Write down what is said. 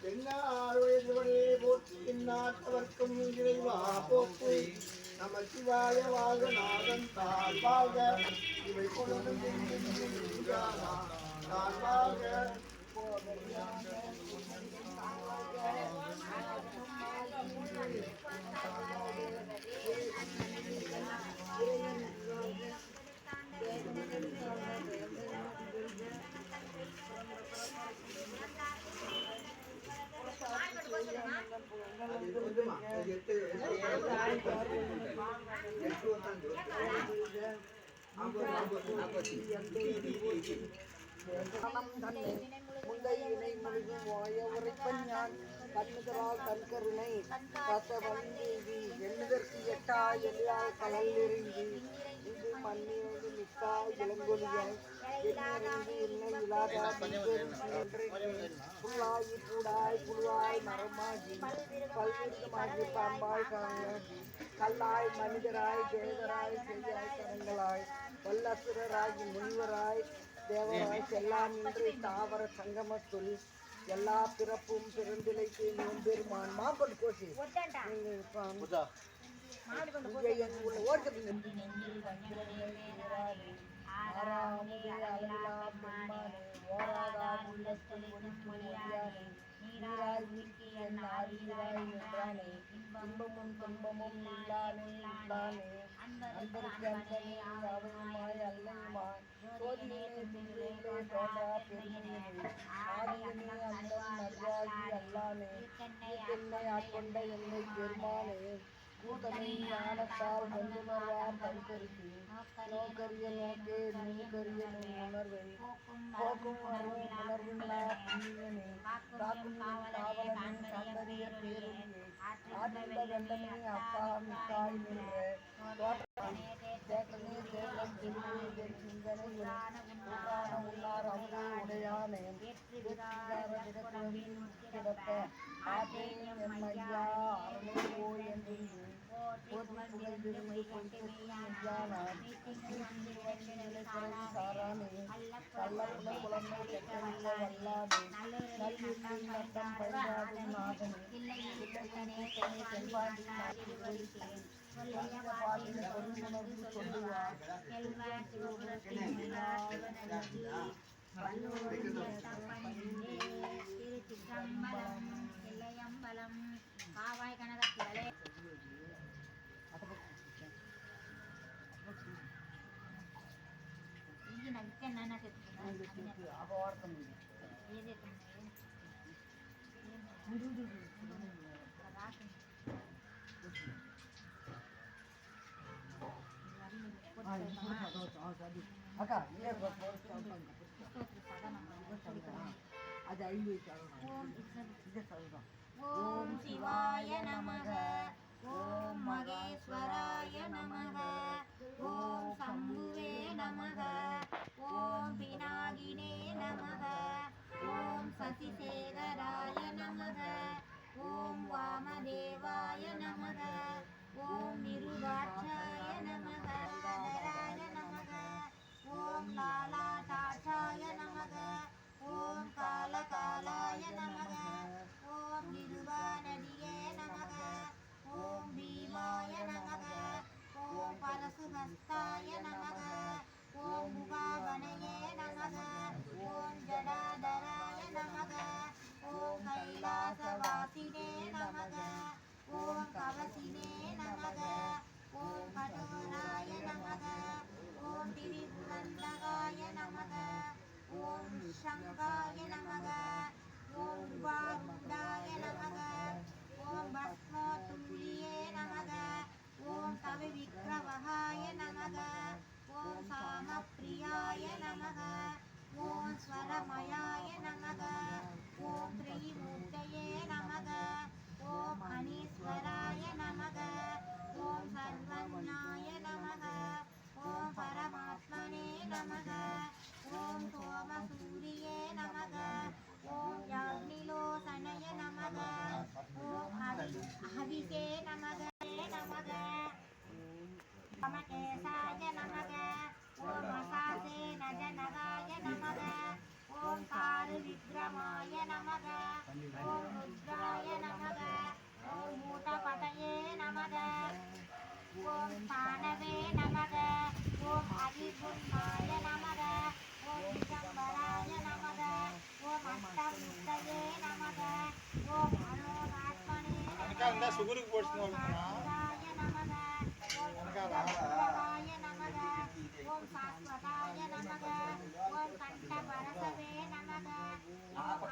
என்னாருடைய போற்றி இந்நாட்டவர்க்கும் இறைவா போற்றி நம சிவாய வாழ்க நாதன் தாழ் வாழ்க இவை கொள்ளும் நான் வாழ்க முந்தையினை முழுகும் வாய உரைப்பஞ்ஞான் கண்ணுதரால் கண்கருணை காத்த வந்தேவி எண்ணுதற்கு எட்டா எல்லால் கடல் நெருங்கி இங்கு மண்ணிறந்து மிக்கா இளங்கொலியாய் எண்ணிறந்து என்னை இல்லாதா புல்லாயி கூடாய் புழுவாய் மரமாகி பல்விருத்தமாகி பாம்பாய் காணாகி கல்லாய் மனிதராய் தேவராய் செய்யாய் கரங்களாய் வல்லசுரராகி முனிவராய் தேவராய் செல்லாம் இன்று தாவர சங்கமத்துள் எல்லா பிறப்பும் பிறந்திலைக்கு பெருமான் மாம்பன் கோஷி இன்பமும் துன்பமும் இல்லானே இல்லானே அன்பருக்கு அன்பனே அவனுமாய் அல்லையுமாய் சோதியிலே திங்களிலே தோன்றா பெருமையிலே ஆதியனே அன்பன் மரியாகி அல்லானே என்னை ஆட்கொண்ட என்னை பெருமானே கூட்டனை ஞானத்தால் கொண்டுணர்வார் தனிக்கருத்து நோக்கரிய நோக்கே நூக்கரிய உணர்வை போக்கும் உணர்வுள்ளா புண்ணியனே காக்கும் காவலனே சந்தரிய பேரொழியே ஆற்றிந்த கண்டனே அப்பா மிக்காய் நின்ற தேட்டனே தேவன் திருவே சிந்தனை உள்ளார் அமுதே உடையானே கிடப்ப ஆற்றே என் ஐயா அரணை போய் என்று சாரானே கள்ளக்குல குழந்தை பெற்றவில்ல வல்லாதே நல்வில்லின் நட்டம் பயனாடும் நாதனே இல்லையே செல்வாண்டி பாட்டின் பொருளுணர்வு சொல்லுவார் காவாய் கனகத்திலே ஓம் சிவாய நமக ஓம் மகேஸ்வராய நமக ஓம் சம்புவே நமக ஓம் பினாகினே நமக ஓம் சசிசேகராய நமக ஓம் வாமதேவாய நமக ஓம் நிருபாட்சாய நமக தராய நமக ஓம் லாலாட்டாட்சாய நமக ஓம் காலகாலாய நமக ஓம் நிருபாநதியே நமக ஓம் பீமாய நமக ஓம் பரசுஹஸ்தாய நமக ஓம் முகாவனயே நமக ஓம் ஜடாதராய நமக ஓம் கைலாசவாசினே நமக ஓம் கவசினே நமக ஓம் கடோராய நமக ஓம் திரிபுரந்தகாய நமக ஓம் சங்காய நமக ஓம் வாருண்டாய நமக ஓம் பஸ்மோத்துல்லியே நமக ஓம் கவி விக்ரவகாய நமக ஓம் சாமப்பிரியாய நமக ஓம் ஸ்வரமயாய நமக ஓம் திரிமூர்த்தயே நமக ஓம் அனீஸ்வராய நமக ஓம் சர்வஞாய நமக ஓம் பரமாத்மனே நமக ஓம் சோமசூரியே நமக ஓம் யாக்னிலோசனய நமக ஓம் ஹவிஷே நமக நமக நமகேசாய நமக ஓம் அசாசே நஜனகாய நமக ஓம் காரு விக்ரமாய நமக ஓம் ருத்ராய நமக ஓம் மூடபதயே நமக ஓம் தானவே நமக ஓம் அதிகுணாய நமக ஓம் திகம்பராய நமக ஓம் அஷ்டமுத்தயே நமக ஓம் அனோராத்மனே நமக சுகுருக்கு போட்டு ஓம் சாஸ்வதாய நமக ஓம் சிவபுரவாய நமக ஓம் சாஸ்வதாய நமக ஓம் கண்டபரசவே நமக ஓம்